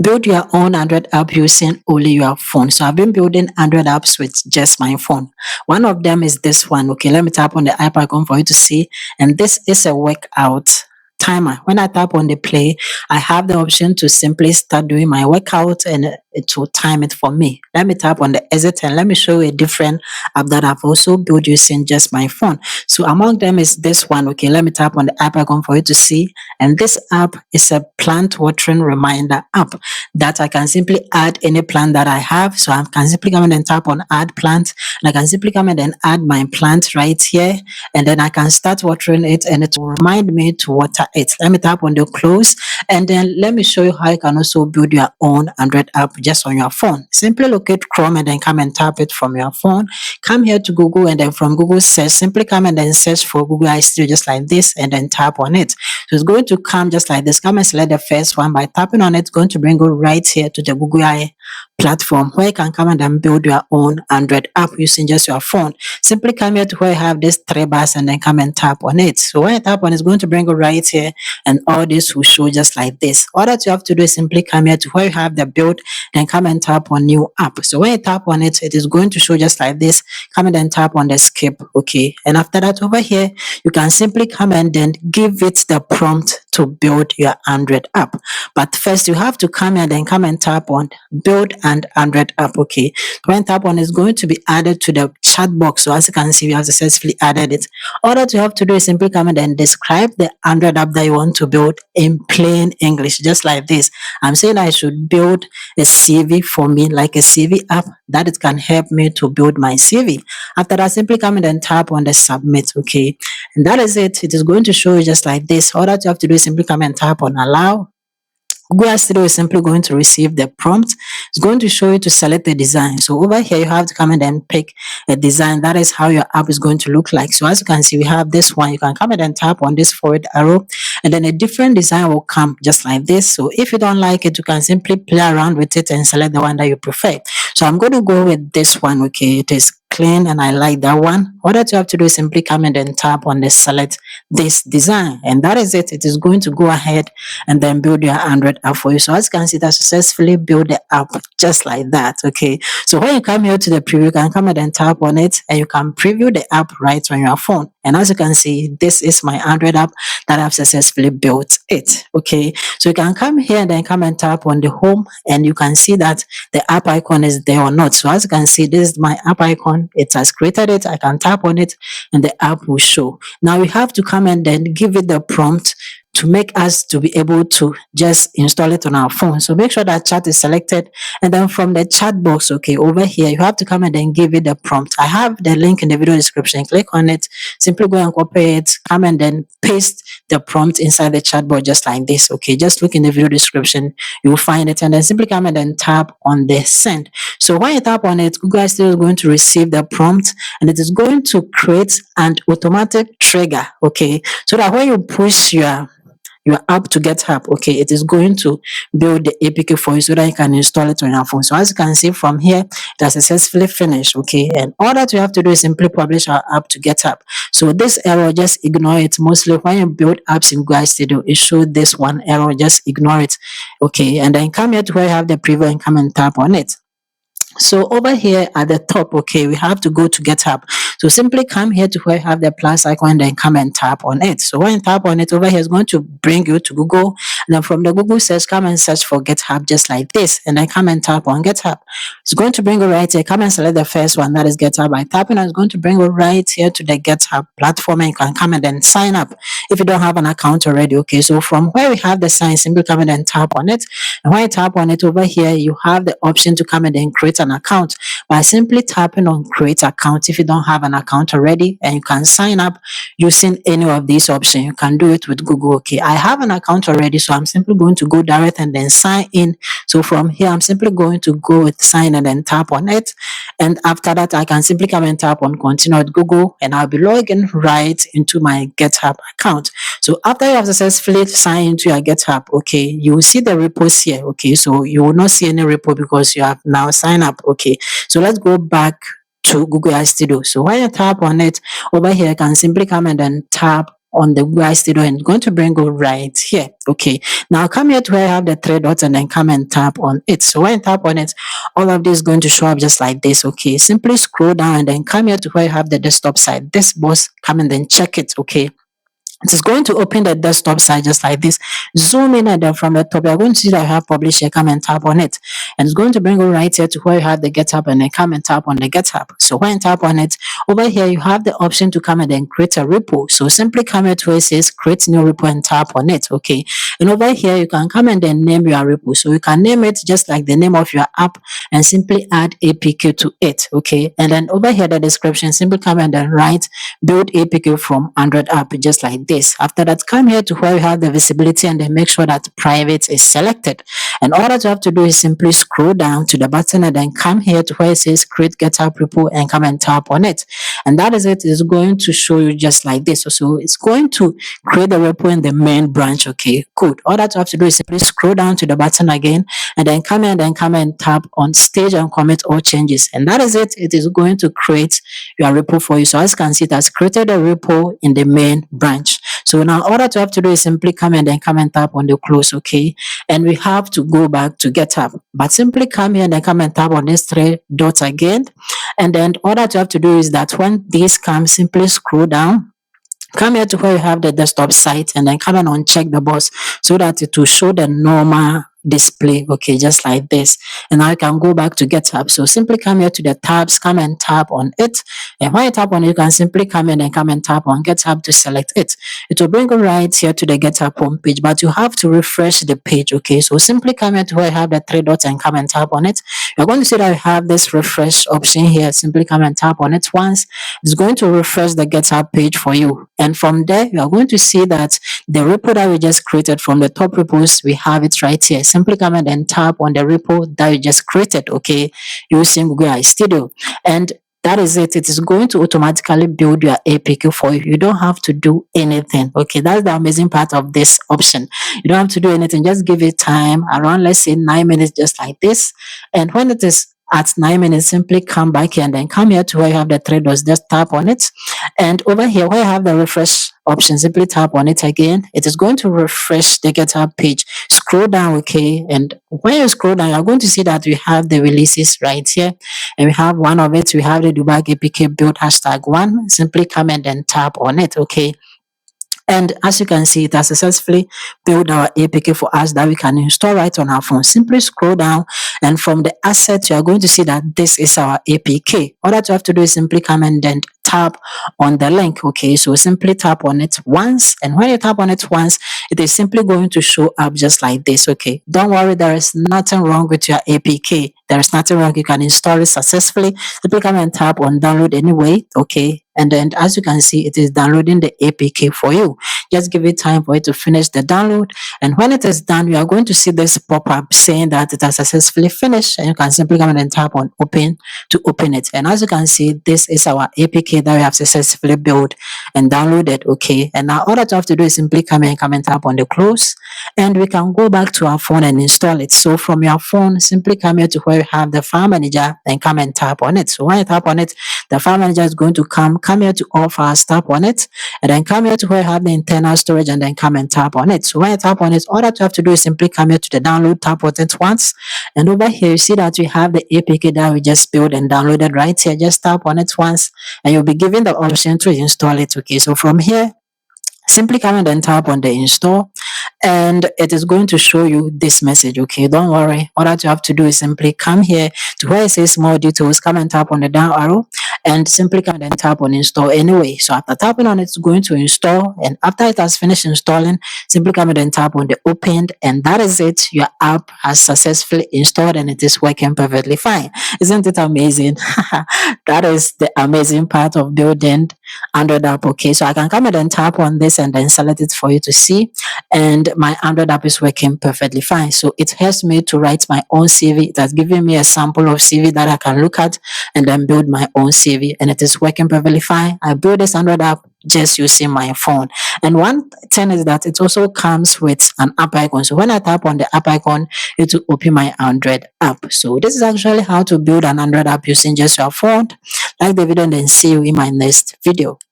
build your own Android app using only your phone. So I've been building Android apps with just my phone. One of them is this one. Okay, let me tap on the app icon for you to see. And this is a workout timer. When I tap on the play, I have the option to simply start doing my workout and it will time it for me. Let me tap on the exit and let me show you a different app that I've also built using just my phone. So among them is this one. Okay, let me tap on the app icon for you to see. And this app is a plant watering reminder app that I can simply add any plant that I have. So I can simply come in and tap on add plant, and I can simply come in and add my plant right here, and then I can start watering it and it will remind me to water it. Let me tap on the close, and then let me show you how you can also build your own Android app just on your phone. Simply locate Chrome and then come and tap it from your phone. Come here to Google, and then from Google search, simply come and then search for Google I Studio just like this, and then tap on it. So it's going to come just like this. Come and select the first one. By tapping on it, it's going to bring you right here to the Google I platform where you can come and then build your own Android app using just your phone. Simply come here to where you have these three bars and then come and tap on it. So when you tap on it, it's going to bring you right here, and all this will show just like this. All that you have to do is simply come here to where you have the build, then come and tap on new app. So when you tap on it, it is going to show just like this. Come and then tap on the skip. Okay. And after that, over here, you can simply come and then give it the prompt to build your Android app. But first, you have to come and then come and tap on build and Android app. Okay. When tap on, it's going to be added to the chat box. So as you can see, we have successfully added it. All that you have to do is simply come and then describe the Android app that you want to build in plain English, just like this. I'm saying I should build a CV for me, like a CV app that it can help me to build my CV. After that, simply come and then tap on the submit. Okay. And that is it. It is going to show you just like this. All that you have to do is simply come and tap on allow. Google Studio is simply going to receive the prompt. It's going to show you to select the design. So over here, you have to come and then pick a design. That is how your app is going to look like. So as you can see, we have this one. You can come and then tap on this forward arrow, and then a different design will come just like this. So if you don't like it, you can simply play around with it and select the one that you prefer. So I'm going to go with this one. Okay, it is clean and I like that one. All that you have to do is simply come and then tap on the select this design, and that is it. It is going to go ahead and then build your Android app for you. So as you can see, that successfully build the app just like that. Okay. So when you come here to the preview, you can come and then tap on it and you can preview the app right on your phone. And as you can see, this is my Android app that I've successfully built it. Okay. So you can come here and then come and tap on the home, and you can see that the app icon is there or not. So as you can see, this is my app icon. It has created it. I can tap on it and the app will show. Now we have to come and then give it the prompt to make us to be able to just install it on our phone. So make sure that chat is selected, and then from the chat box, okay, over here, you have to come and then give it the prompt. I have the link in the video description. Click on it, simply go and copy it, come and then paste the prompt inside the chat box just like this. Okay, just look in the video description, you will find it, and then simply come and then tap on the send. So when you tap on it, Google is still going to receive the prompt, and it is going to create an automatic trigger. Okay, so that when you push your app to GitHub, okay, it is going to build the APK for you so that you can install it on your phone. So as you can see from here, it has successfully finished, okay, and all that you have to do is simply publish our app to GitHub. So this error, just ignore it. Mostly when you build apps in Google Studio, it shows this one error, just ignore it, okay, and then come here to where you have the preview and come and tap on it. So over here at the top, okay, we have to go to GitHub. So simply come here to where you have the plus icon, then come and tap on it. So when you tap on it, over here is going to bring you to Google. And then from the Google search, come and search for GitHub just like this. And then come and tap on GitHub. It's going to bring you right here. Come and select the first one, that is GitHub. By tapping on, it's going to bring you right here to the GitHub platform, and you can come and then sign up if you don't have an account already. Okay, so from where we have the sign, simply come and then tap on it. And when you tap on it over here, you have the option to come and then create an account by simply tapping on create account if you don't have an account already, and you can sign up using any of these options. You can do it with Google. Okay, I have an account already, so I'm simply going to go direct and then sign in. So from here, I'm simply going to go with sign and then tap on it, and after that, I can simply come and tap on continue with Google, and I'll be logging right into my GitHub account. So after you have successfully signed into your GitHub, okay, you will see the repos here. Okay, so you will not see any repo because you have now signed up. Okay, so let's go back to Google Studio. So when you tap on it over here, you can simply come and then tap on the UI Studio and it's going to bring you right here. Okay. Now come here to where I have the three dots and then come and tap on it. So when I tap on it, all of this is going to show up just like this. Okay. Simply scroll down and then come here to where you have the desktop side. This box, come and then check it. Okay. It is going to open the desktop side just like this. Zoom in and then from the top, you're going to see that I have publisher. Come and tap on it. And it's going to bring you right here to where you have the GitHub and then come and tap on the GitHub. So when you tap on it, over here, you have the option to come and then create a repo. So simply come here to where it says create new repo and tap on it. Okay. And over here, you can come and then name your repo. So you can name it just like the name of your app and simply add APK to it. Okay. And then over here, the description, simply come and then write build APK from Android app just like this. After that, come here to where you have the visibility and then make sure that private is selected. And all that you have to do is simply scroll down to the button and then come here to where it says create GitHub repo and come and tap on it. And that is it. It's going to show you just like this. So it's going to create the repo in the main branch. Okay, good. All that you have to do is simply scroll down to the button again and then come in and then come and tap on stage and commit all changes. And that is it. It is going to create your repo for you. So as you can see, it has created a repo in the main branch. So now all that you have to do is simply come and then come and tap on the close. Okay, and we have to go back to GitHub, but simply come here and then come and tap on this three dots again. And then all that you have to do is that when this comes, simply scroll down. Come here to where you have the desktop site and then come and uncheck the box so that it will show the normal display. Okay, just like this. And now you can go back to GitHub. So simply come here to the tabs, come and tap on it. And when you tap on it, you can simply come in and come and tap on GitHub to select it. It will bring you right here to the GitHub homepage, but you have to refresh the page. Okay, so simply come here to where you have the three dots and come and tap on it. You're going to see that you have this refresh option here. Simply come and tap on it once. It's going to refresh the GitHub page for you. And from there, you are going to see that the repo that we just created from the top repos, we have it right here. Simply come and then tap on the repo that you just created, okay, using Google AI Studio. And that is it. It is going to automatically build your APK for you. You don't have to do anything. Okay, that's the amazing part of this option. You don't have to do anything. Just give it time around, let's say 9 minutes, just like this. And when it is at 9 minutes, simply come back here and then come here to where you have the three dots. Just tap on it. And over here, where you have the refresh option, simply tap on it again. It is going to refresh the GitHub page. Scroll down, okay, and when you scroll down, you're going to see that we have the releases right here, and we have one of it. We have the Dubai APK build #1. Simply come and then tap on it, okay. And as you can see, it has successfully built our APK for us that we can install right on our phone. Simply scroll down, and from the asset, you are going to see that this is our APK. All that you have to do is simply come and then tap on the link. Okay, so simply tap on it once, and when you tap on it once, it is simply going to show up just like this. Okay, don't worry, there is nothing wrong with your APK. There is nothing wrong. You can install it successfully. Simply come and tap on download anyway. Okay, and then as you can see, it is downloading the APK for you. Just give it time for it to finish the download, and when it is done, you are going to see this pop-up saying that it has successfully finished, and you can simply come and tap on open to open it. And as you can see, this is our APK that we have successfully built and downloaded. Okay, and now all that you have to do is simply come and tap on the close, and we can go back to our phone and install it. So from your phone, simply come here to where you have the file manager and come and tap on it. So when you tap on it, the file manager is going to come here to all files, tap on it, and then come here to where you have the internal storage and then come and tap on it. So when you tap on it, all that you have to do is simply come here to the download, tap on it once, and over here you see that we have the APK that we just built and downloaded right here. Just tap on it once, and you'll be given the option to install it. Okay, so from here, simply come and then tap on the install, and it is going to show you this message. Okay, don't worry. All that you have to do is simply come here to where it says more details, come and tap on the down arrow, and simply come and tap on install anyway. So after tapping on it, it's going to install, and after it has finished installing, simply come and tap on the opened, and that is it. Your app has successfully installed and it is working perfectly fine. Isn't it amazing? That is the amazing part of building Android app. Okay, so I can come and tap on this and then select it for you to see, and my Android app is working perfectly fine. So it helps me to write my own CV. It has given me a sample of CV that I can look at and then build my own CV, and it is working perfectly fine. I built this Android app just using my phone. And one thing is that it also comes with an app icon. So when I tap on the app icon, it will open my Android app. So this is actually how to build an Android app using just your phone. Like the video and then see you in my next video.